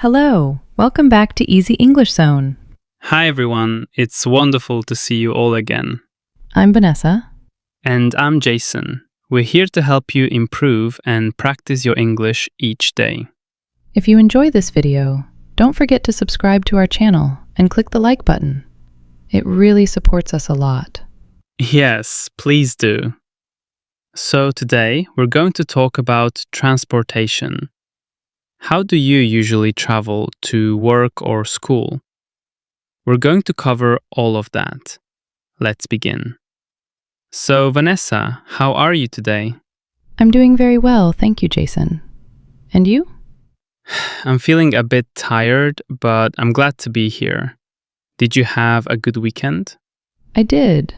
Hello, welcome back to Easy English Zone. Hi everyone, it's wonderful to see you all again. I'm Vanessa. And I'm Jason. We're here to help you improve and practice your English each day. If you enjoy this video, don't forget to subscribe to our channel and click the like button. It really supports us a lot. Yes, please do. So today we're going to talk about transportation. How do you usually travel to work or school? We're going to cover all of that. Let's begin. So, Vanessa, how are you today? I'm doing very well, thank you, Jason. And you? I'm feeling a bit tired, but I'm glad to be here. Did you have a good weekend? I did.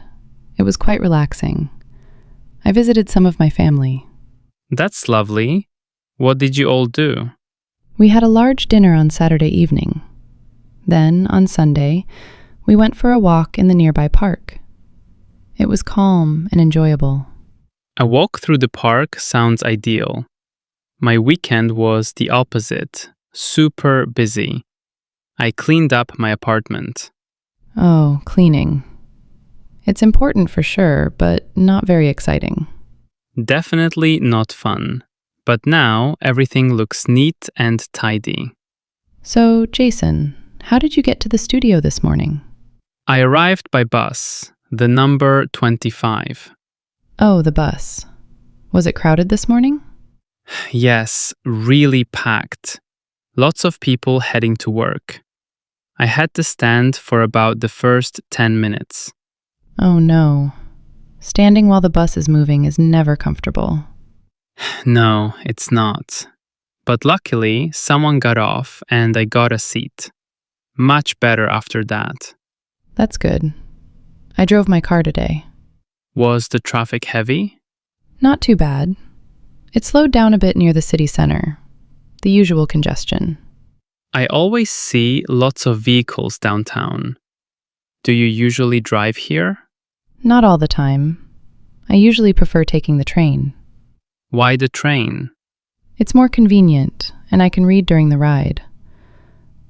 It was quite relaxing. I visited some of my family. That's lovely. What did you all do? We had a large dinner on Saturday evening. Then, on Sunday, we went for a walk in the nearby park. It was calm and enjoyable. A walk through the park sounds ideal. My weekend was the opposite, super busy. I cleaned up my apartment. Oh, cleaning. It's important for sure, but not very exciting. Definitely not fun. But now everything looks neat and tidy. So, Jason, how did you get to the studio this morning? I arrived by bus, the number 25. Oh, the bus. Was it crowded this morning? Yes, really packed. Lots of people heading to work. I had to stand for about the first 10 minutes. Oh no. Standing while the bus is moving is never comfortable. No, it's not. But luckily, someone got off and I got a seat. Much better after that. That's good. I drove my car today. Was the traffic heavy? Not too bad. It slowed down a bit near the city center. The usual congestion. I always see lots of vehicles downtown. Do you usually drive here? Not all the time. I usually prefer taking the train. Why the train? It's more convenient, and I can read during the ride.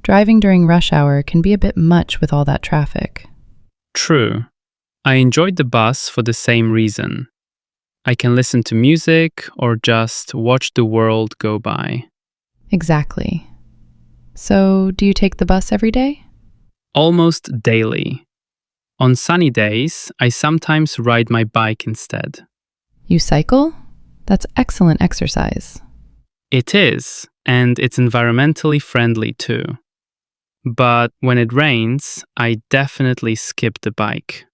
Driving during rush hour can be a bit much with all that traffic. True. I enjoyed the bus for the same reason. I can listen to music or just watch the world go by. Exactly. So, do you take the bus every day? Almost daily. On sunny days, I sometimes ride my bike instead. You cycle? That's excellent exercise. It is, and it's environmentally friendly too. But when it rains, I definitely skip the bike.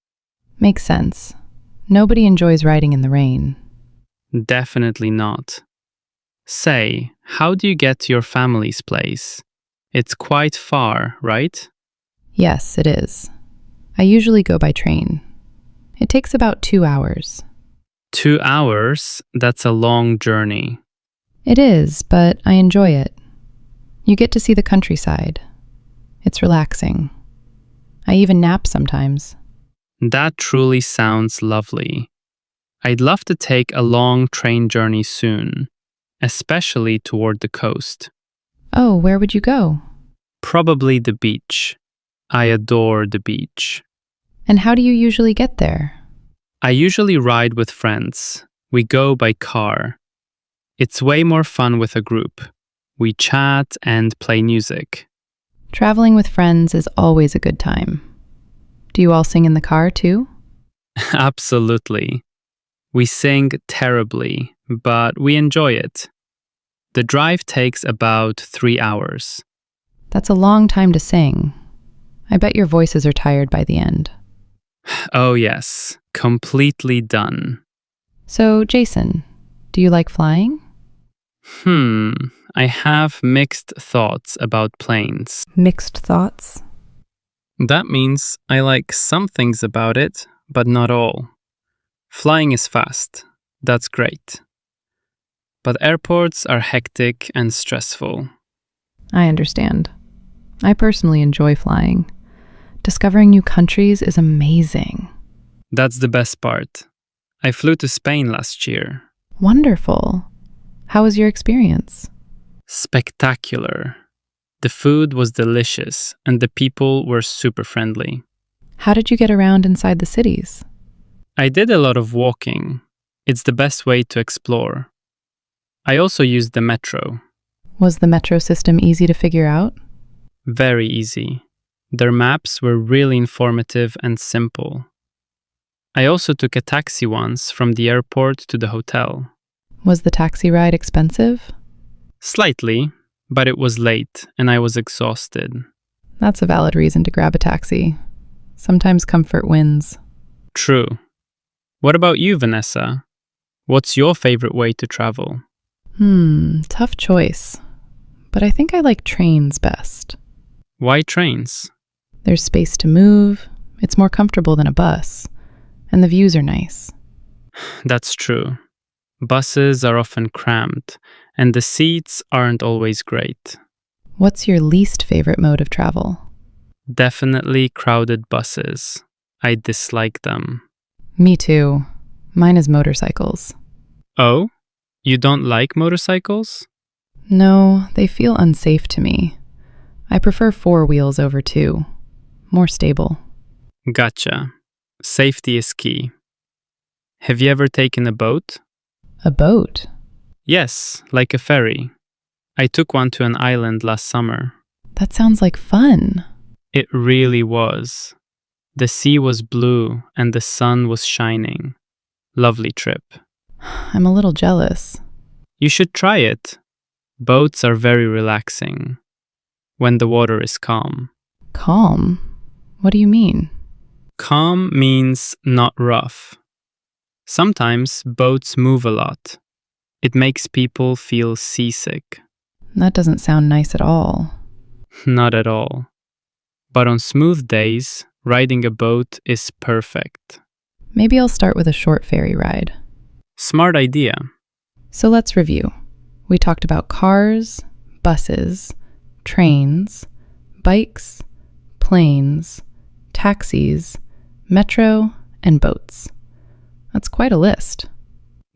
Makes sense. Nobody enjoys riding in the rain. Definitely not. Say, how do you get to your family's place? It's quite far, right? Yes, it is. I usually go by train. It takes about 2 hours. 2 hours? That's a long journey. It is, but I enjoy it. You get to see the countryside. It's relaxing. I even nap sometimes. That truly sounds lovely. I'd love to take a long train journey soon, especially toward the coast. Oh, where would you go? Probably the beach. I adore the beach. And how do you usually get there? I usually ride with friends. We go by car. It's way more fun with a group. We chat and play music. Traveling with friends is always a good time. Do you all sing in the car too? Absolutely. We sing terribly, but we enjoy it. The drive takes about 3 hours. That's a long time to sing. I bet your voices are tired by the end. Oh yes, completely done. So, Jason, do you like flying? I have mixed thoughts about planes. Mixed thoughts? That means I like some things about it, but not all. Flying is fast. That's great. But airports are hectic and stressful. I understand. I personally enjoy flying. Discovering new countries is amazing. That's the best part. I flew to Spain last year. Wonderful. How was your experience? Spectacular. The food was delicious and the people were super friendly. How did you get around inside the cities? I did a lot of walking. It's the best way to explore. I also used the metro. Was the metro system easy to figure out? Very easy. Their maps were really informative and simple. I also took a taxi once from the airport to the hotel. Was the taxi ride expensive? Slightly, but it was late and I was exhausted. That's a valid reason to grab a taxi. Sometimes comfort wins. True. What about you, Vanessa? What's your favorite way to travel? Tough choice. But I think I like trains best. Why trains? There's space to move, it's more comfortable than a bus, and the views are nice. That's true. Buses are often cramped, and the seats aren't always great. What's your least favorite mode of travel? Definitely crowded buses. I dislike them. Me too. Mine is motorcycles. Oh? You don't like motorcycles? No, they feel unsafe to me. I prefer four wheels over two. More stable. Gotcha. Safety is key. Have you ever taken a boat? A boat? Yes, like a ferry. I took one to an island last summer. That sounds like fun. It really was. The sea was blue and the sun was shining. Lovely trip. I'm a little jealous. You should try it. Boats are very relaxing when the water is calm. Calm? What do you mean? Calm means not rough. Sometimes boats move a lot. It makes people feel seasick. That doesn't sound nice at all. Not at all. But on smooth days, riding a boat is perfect. Maybe I'll start with a short ferry ride. Smart idea. So let's review. We talked about cars, buses, trains, bikes, planes, taxis, metro, and boats. That's quite a list.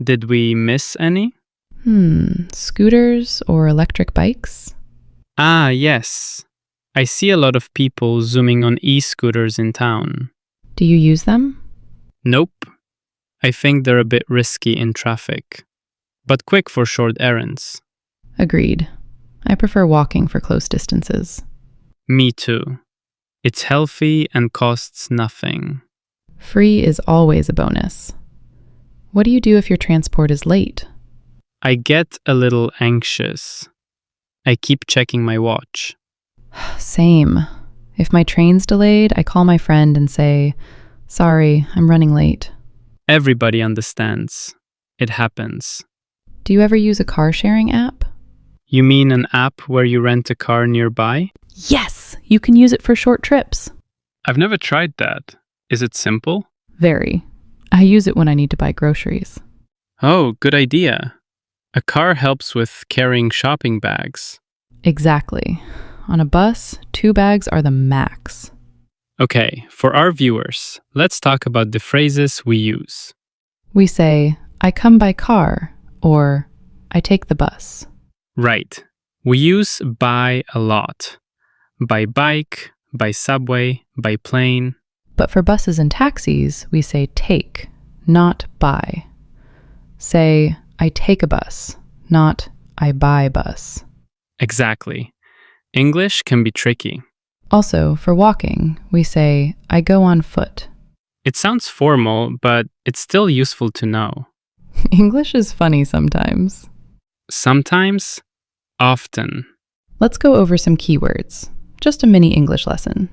Did we miss any? Scooters or electric bikes? Ah, yes. I see a lot of people zooming on e-scooters in town. Do you use them? Nope. I think they're a bit risky in traffic, but quick for short errands. Agreed. I prefer walking for close distances. Me too. It's healthy and costs nothing. Free is always a bonus. What do you do if your transport is late? I get a little anxious. I keep checking my watch. Same. If my train's delayed, I call my friend and say, "Sorry, I'm running late." Everybody understands. It happens. Do you ever use a car sharing app? You mean an app where you rent a car nearby? Yes! You can use it for short trips. I've never tried that. Is it simple? Very. I use it when I need to buy groceries. Oh, good idea. A car helps with carrying shopping bags. Exactly. On a bus, 2 bags are the max. Okay, for our viewers, let's talk about the phrases we use. We say, "I come by car," or "I take the bus." Right. We use by a lot. By bike, by subway, by plane. But for buses and taxis, we say take, not buy. Say, "I take a bus," not "I buy bus." Exactly. English can be tricky. Also, for walking, we say, "I go on foot." It sounds formal, but it's still useful to know. English is funny sometimes. Sometimes, often. Let's go over some keywords. Just a mini English lesson.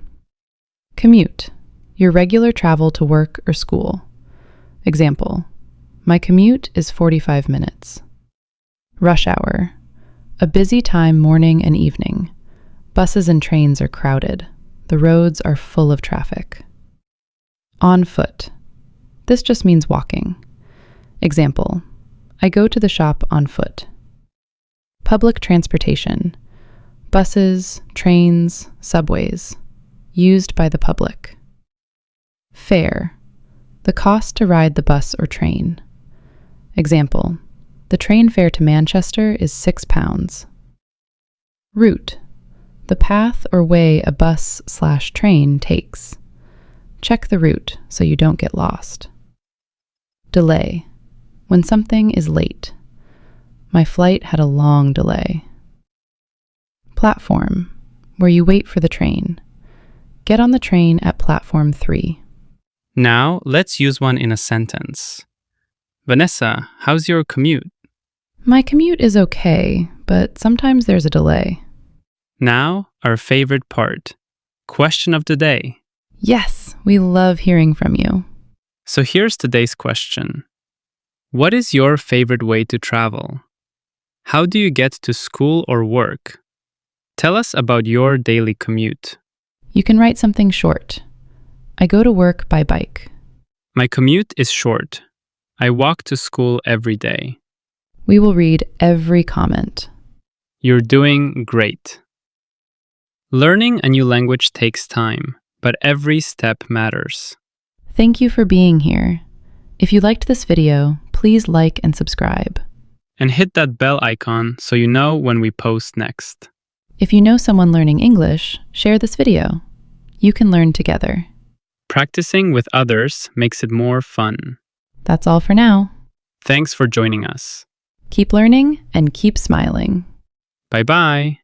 Commute, your regular travel to work or school. Example, my commute is 45 minutes. Rush hour, a busy time morning and evening. Buses and trains are crowded. The roads are full of traffic. On foot, this just means walking. Example, I go to the shop on foot. Public transportation, buses, trains, subways, used by the public. Fare, the cost to ride the bus or train. Example, the train fare to Manchester is £6. Route, the path or way a bus/train takes. Check the route so you don't get lost. Delay, when something is late. My flight had a long delay. Platform, where you wait for the train. Get on the train at platform 3. Now, let's use one in a sentence. Vanessa, how's your commute? My commute is okay, but sometimes there's a delay. Now, our favorite part. Question of the day. Yes, we love hearing from you. So here's today's question. What is your favorite way to travel? How do you get to school or work? Tell us about your daily commute. You can write something short. I go to work by bike. My commute is short. I walk to school every day. We will read every comment. You're doing great. Learning a new language takes time, but every step matters. Thank you for being here. If you liked this video, please like and subscribe. And hit that bell icon so you know when we post next. If you know someone learning English, share this video. You can learn together. Practicing with others makes it more fun. That's all for now. Thanks for joining us. Keep learning and keep smiling. Bye-bye.